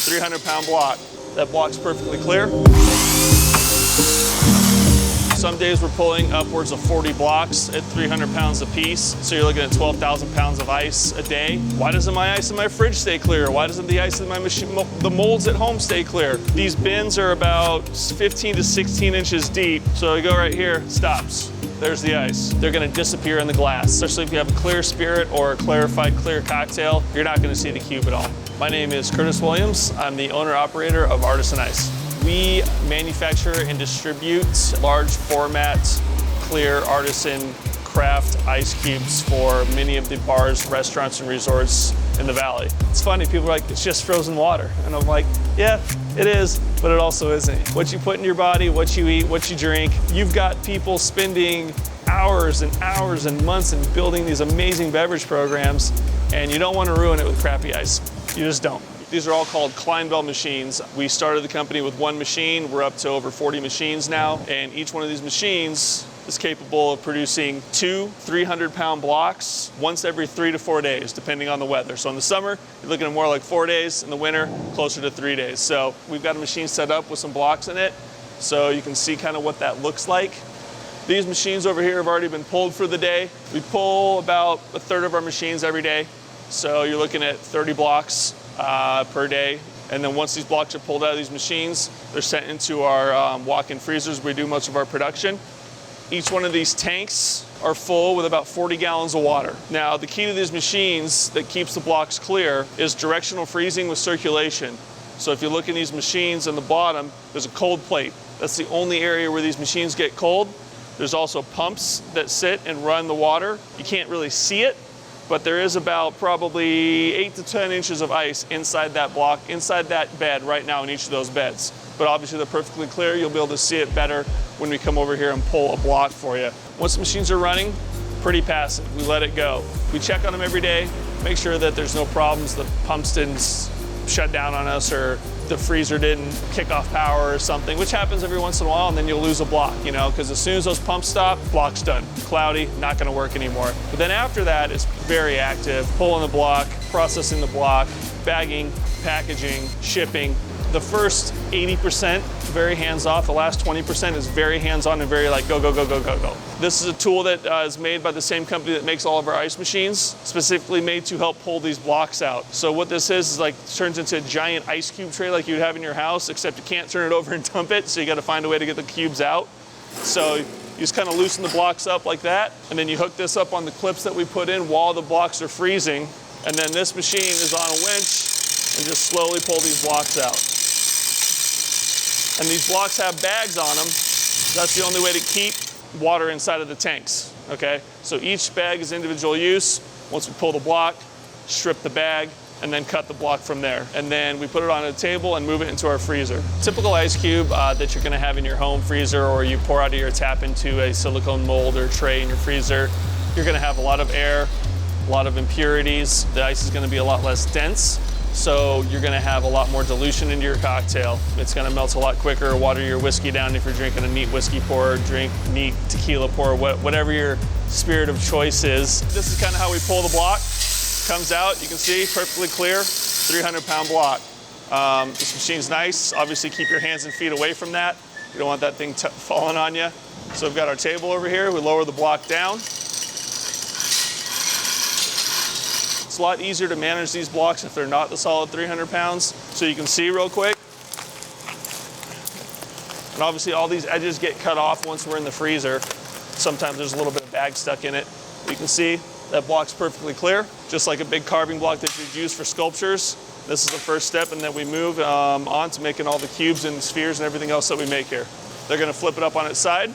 300-pound block. That block's perfectly clear. Some days we're pulling upwards of 40 blocks at 300 pounds a piece. So you're looking at 12,000 pounds of ice a day. Why doesn't my ice in my fridge stay clear? Why doesn't the ice in my machine, the molds at home stay clear? These bins are about 15 to 16 inches deep. So you go right here, stops. There's the ice. They're gonna disappear in the glass. Especially if you have a clear spirit or a clarified clear cocktail, you're not gonna see the cube at all. My name is Kurtis Williams. I'm the owner-operator of Artisan Ice. We manufacture and distribute large format, clear artisan craft ice cubes for many of the bars, restaurants, and resorts in the valley. It's funny, people are like, it's just frozen water. And I'm like, yeah, it is, but it also isn't. What you put in your body, what you eat, what you drink, you've got people spending hours and hours and months in building these amazing beverage programs, and you don't want to ruin it with crappy ice. You just don't. These are all called Kleinbell machines. We started the company with one machine. We're up to over 40 machines now, and each one of these machines is capable of producing 2 300-pound blocks once every 3 to 4 days, depending on the weather. So in the summer, you're looking at more like 4 days. In the winter, closer to 3 days. So we've got a machine set up with some blocks in it, so you can see kind of what that looks like. These machines over here have already been pulled for the day. We pull about a third of our machines every day. So you're looking at 30 blocks per day. And then once these blocks are pulled out of these machines, they're sent into our walk-in freezers where we do much of our production. Each one of these tanks are full with about 40 gallons of water. Now, the key to these machines that keeps the blocks clear is directional freezing with circulation. So if you look in these machines on the bottom, there's a cold plate. That's the only area where these machines get cold. There's also pumps that sit and run the water. You can't really see it, but there is about probably 8 to 10 inches of ice inside that block, inside that bed right now in each of those beds. But obviously they're perfectly clear. You'll be able to see it better when we come over here and pull a block for you. Once the machines are running, pretty passive. We let it go. We check on them every day, make sure that there's no problems, the pumps didn't shut down on us or the freezer didn't kick off power or something, which happens every once in a while, and then you'll lose a block, you know, because as soon as those pumps stop, block's done. Cloudy, not gonna work anymore. But then after that, it's very active, pulling the block, processing the block, bagging, packaging, shipping. The first 80%, very hands-off. The last 20% is very hands-on and very like go, go, go, go, go, go. This is a tool that is made by the same company that makes all of our ice machines, specifically made to help pull these blocks out. So what this is like turns into a giant ice cube tray like you'd have in your house, except you can't turn it over and dump it, so you gotta find a way to get the cubes out. So you just kind of loosen the blocks up like that, and then you hook this up on the clips that we put in while the blocks are freezing, and then this machine is on a winch and just slowly pull these blocks out. And these blocks have bags on them. That's the only way to keep water inside of the tanks, okay? So each bag is individual use. Once we pull the block, strip the bag, and then cut the block from there. And then we put it on a table and move it into our freezer. Typical ice cube that you're gonna have in your home freezer, or you pour out of your tap into a silicone mold or tray in your freezer, you're gonna have a lot of air, a lot of impurities. The ice is gonna be a lot less dense. So you're gonna have a lot more dilution into your cocktail. It's gonna melt a lot quicker, water your whiskey down if you're drinking a neat whiskey pour, drink neat tequila pour, whatever your spirit of choice is. This is kind of how we pull the block. Comes out, you can see, perfectly clear, 300-pound block. This machine's nice. Obviously keep your hands and feet away from that. You don't want that thing falling on you. So we've got our table over here. We lower the block down. It's a lot easier to manage these blocks if they're not the solid 300 pounds. So you can see real quick. And obviously all these edges get cut off once we're in the freezer. Sometimes there's a little bit of bag stuck in it. You can see that block's perfectly clear, just like a big carving block that you'd use for sculptures. This is the first step, and then we move on to making all the cubes and spheres and everything else that we make here. They're gonna flip it up on its side.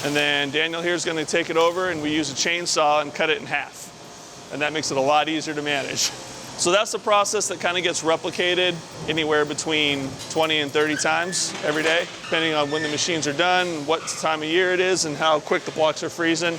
And then Daniel here is going to take it over, and we use a chainsaw and cut it in half. And that makes it a lot easier to manage. So that's the process that kind of gets replicated anywhere between 20 and 30 times every day, depending on when the machines are done, what time of year it is, and how quick the blocks are freezing.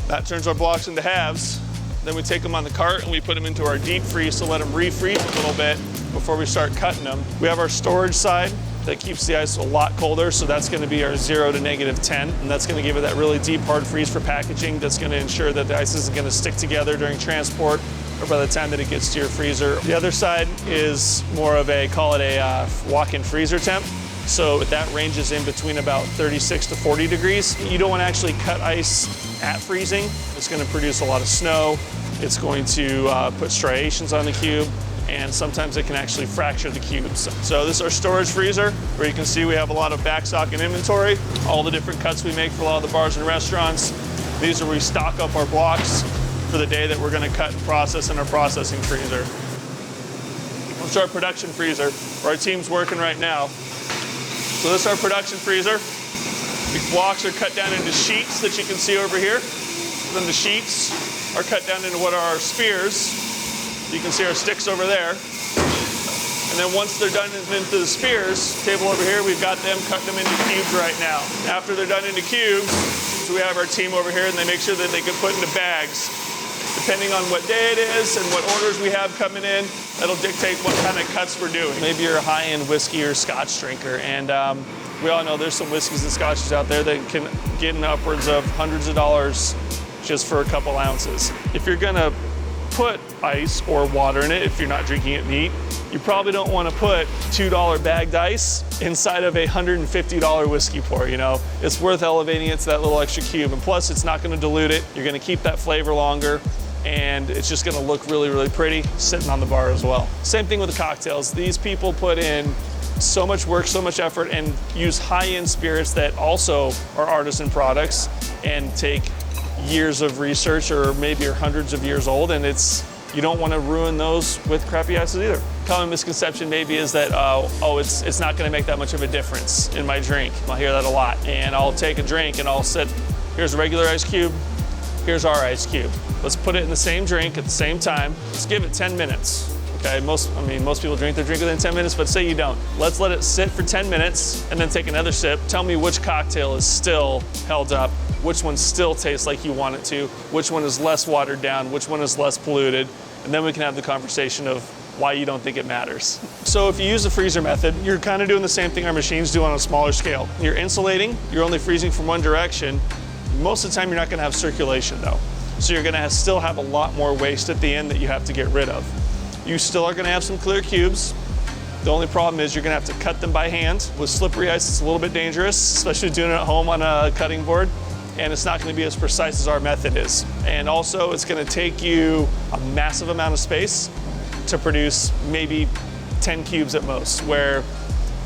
That turns our blocks into halves. Then we take them on the cart and we put them into our deep freeze to let them refreeze a little bit before we start cutting them. We have our storage side that keeps the ice a lot colder, so that's going to be our 0 to -10, and that's going to give it that really deep hard freeze for packaging. That's going to ensure that the ice isn't going to stick together during transport or by the time that it gets to your freezer. The other side is more of a, call it a walk-in freezer temp. So that ranges in between about 36 to 40 degrees. You don't want to actually cut ice at freezing. It's going to produce a lot of snow. It's going to put striations on the cube, and sometimes it can actually fracture the cubes. So this is our storage freezer, where you can see we have a lot of backstock and inventory, all the different cuts we make for a lot of the bars and restaurants. These are where we stock up our blocks for the day that we're going to cut and process in our processing freezer. Let's our production freezer, where our team's working right now. So this is our production freezer. The blocks are cut down into sheets that you can see over here. Then the sheets are cut down into what are our spears. You can see our sticks over there. And then once they're done into the spears, table over here, we've got them cutting them into cubes right now. After they're done into cubes, so we have our team over here and they make sure that they can put into bags. Depending on what day it is and what orders we have coming in, that'll dictate what kind of cuts we're doing. Maybe you're a high-end whiskey or scotch drinker, and we all know there's some whiskeys and scotches out there that can get in upwards of hundreds of dollars just for a couple ounces. If you're gonna put ice or water in it, if you're not drinking it neat, you probably don't want to put $2 bagged ice inside of a $150 whiskey pour, you know? It's worth elevating it to that little extra cube, and plus it's not gonna dilute it. You're gonna keep that flavor longer, and it's just gonna look really, really pretty sitting on the bar as well. Same thing with the cocktails. These people put in so much work, so much effort, and use high-end spirits that also are artisan products and take years of research, or maybe are hundreds of years old, and you don't want to ruin those with crappy ices either. Common misconception maybe is that, it's not going to make that much of a difference in my drink. I hear that a lot, and I'll take a drink and I'll sit, here's a regular ice cube, here's our ice cube. Let's put it in the same drink at the same time. Let's give it 10 minutes. Okay, most people drink their drink within 10 minutes, but say you don't. Let's let it sit for 10 minutes and then take another sip. Tell me which cocktail is still held up, which one still tastes like you want it to, which one is less watered down, which one is less polluted, and then we can have the conversation of why you don't think it matters. So if you use the freezer method, you're kind of doing the same thing our machines do on a smaller scale. You're insulating, you're only freezing from one direction. Most of the time you're not gonna have circulation though. So you're gonna still have a lot more waste at the end that you have to get rid of. You still are gonna have some clear cubes. The only problem is you're gonna have to cut them by hand. With slippery ice, it's a little bit dangerous, especially doing it at home on a cutting board. And it's not gonna be as precise as our method is. And also, it's gonna take you a massive amount of space to produce maybe 10 cubes at most, where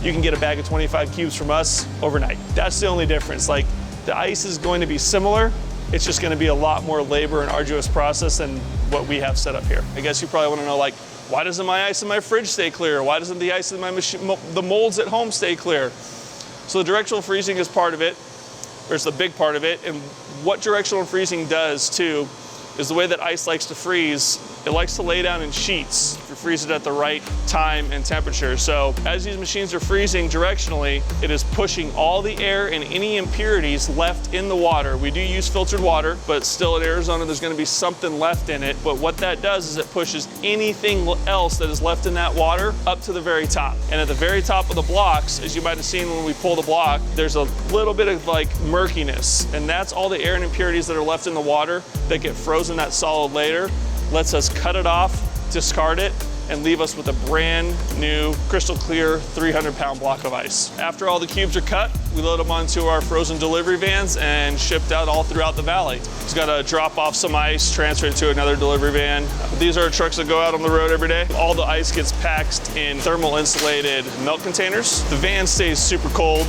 you can get a bag of 25 cubes from us overnight. That's the only difference. Like, the ice is going to be similar. It's just gonna be a lot more labor and arduous process than what we have set up here. I guess you probably wanna know, like, why doesn't my ice in my fridge stay clear? Why doesn't the ice in my machine, the molds at home stay clear? So the directional freezing is part of it. There's a big part of it. And what directional freezing does too is the way that ice likes to freeze, it likes to lay down in sheets if you freeze it at the right time and temperature. So as these machines are freezing directionally, it is pushing all the air and any impurities left in the water. We do use filtered water, but still in Arizona, there's gonna be something left in it. But what that does is it pushes anything else that is left in that water up to the very top. And at the very top of the blocks, as you might have seen when we pull the block, there's a little bit of like murkiness. And that's all the air and impurities that are left in the water that get frozen that solid later, lets us cut it off, discard it, and leave us with a brand new, crystal clear 300-pound block of ice. After all the cubes are cut, we load them onto our frozen delivery vans and shipped out all throughout the valley. It's got to drop off some ice, transfer it to another delivery van. These are trucks that go out on the road every day. All the ice gets packed in thermal insulated milk containers. The van stays super cold.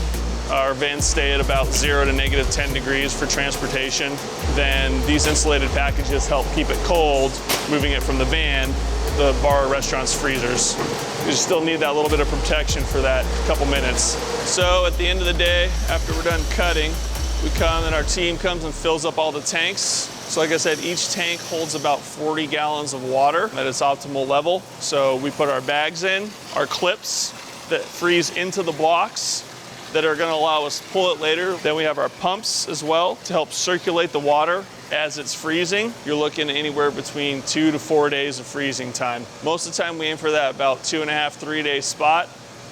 Our vans stay at about 0 to -10 degrees for transportation. Then these insulated packages help keep it cold, moving it from the van, the bar or restaurant's freezers. You still need that little bit of protection for that couple minutes. So at the end of the day, after we're done cutting, we come and our team comes and fills up all the tanks. So like I said, each tank holds about 40 gallons of water at its optimal level. So we put our bags in, our clips that freeze into the blocks, that are gonna allow us to pull it later. Then we have our pumps as well to help circulate the water as it's freezing. You're looking anywhere between 2 to 4 days of freezing time. Most of the time we aim for that about 2.5, 3 day spot.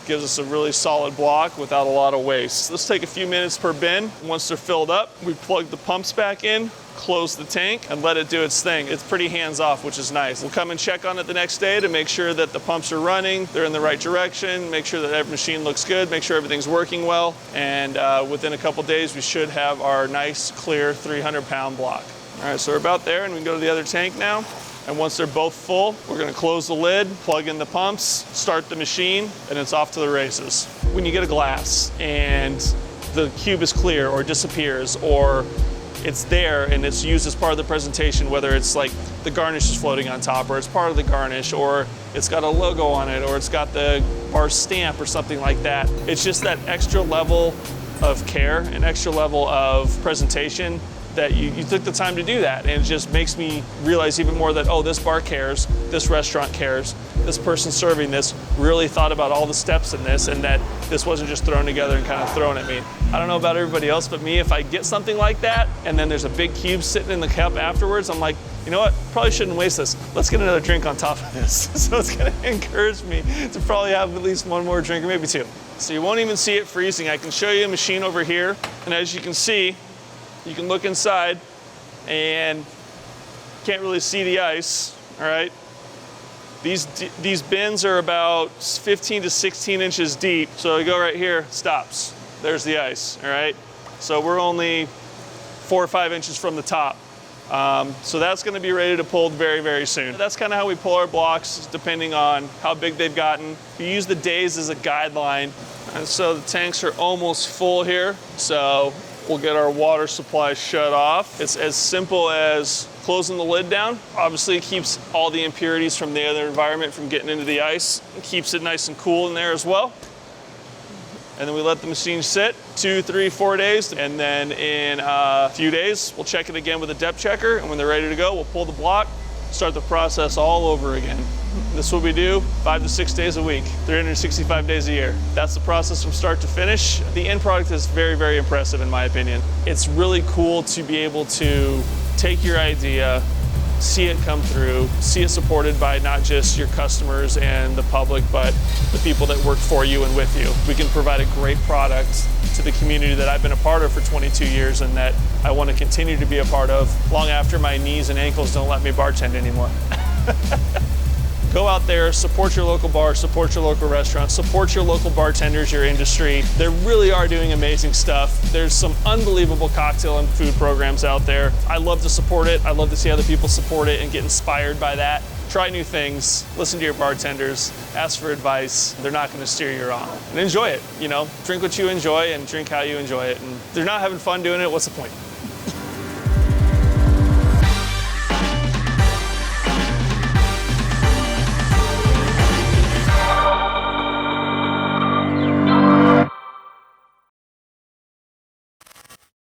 Gives us a really solid block without a lot of waste. Let's take a few minutes per bin. Once they're filled up, we plug the pumps back in, close the tank, and let it do its thing. It's pretty hands-off, which is nice. We'll come and check on it the next day to make sure that the pumps are running, they're in the right direction, make sure that every machine looks good, make sure everything's working well, and within a couple days, we should have our nice, clear 300-pound block. All right, so we're about there, and we can go to the other tank now. And once they're both full, we're gonna close the lid, plug in the pumps, start the machine, and it's off to the races. When you get a glass and the cube is clear or disappears, or it's there and it's used as part of the presentation, whether it's like the garnish is floating on top, or it's part of the garnish, or it's got a logo on it, or it's got the bar stamp or something like that. It's just that extra level of care, an extra level of presentation that you took the time to do that, and it just makes me realize even more that, oh, this bar cares, this restaurant cares, this person serving this really thought about all the steps in this, and that this wasn't just thrown together and kind of thrown at me. I don't know about everybody else, but me, if I get something like that, and then there's a big cube sitting in the cup afterwards, I'm like, you know what, probably shouldn't waste this. Let's get another drink on top of this. So it's gonna encourage me to probably have at least one more drink, or maybe two. So you won't even see it freezing. I can show you a machine over here, and as you can see, you can look inside and can't really see the ice, all right? These bins are about 15 to 16 inches deep. So you go right here, stops. There's the ice, all right? So we're only 4 or 5 inches from the top. So that's gonna be ready to pull very, very soon. That's kind of how we pull our blocks, depending on how big they've gotten. We use the days as a guideline. And so the tanks are almost full here. So we'll get our water supply shut off. It's as simple as closing the lid down. Obviously, it keeps all the impurities from the other environment from getting into the ice. It keeps it nice and cool in there as well. And then we let the machine sit 2, 3, 4 days. And then in a few days, we'll check it again with a depth checker. And when they're ready to go, we'll pull the block, start the process all over again. This is what we do 5 to 6 days a week, 365 days a year. That's the process from start to finish. The end product is very, very impressive in my opinion. It's really cool to be able to take your idea, see it come through, see it supported by not just your customers and the public, but the people that work for you and with you. We can provide a great product to the community that I've been a part of for 22 years and that I want to continue to be a part of long after my knees and ankles don't let me bartend anymore. Go out there, support your local bar, support your local restaurant, support your local bartenders, your industry. They really are doing amazing stuff. There's some unbelievable cocktail and food programs out there. I love to support it. I love to see other people support it and get inspired by that. Try new things, listen to your bartenders, ask for advice. They're not gonna steer you wrong. And enjoy it, you know? Drink what you enjoy and drink how you enjoy it. And if they're not having fun doing it, what's the point?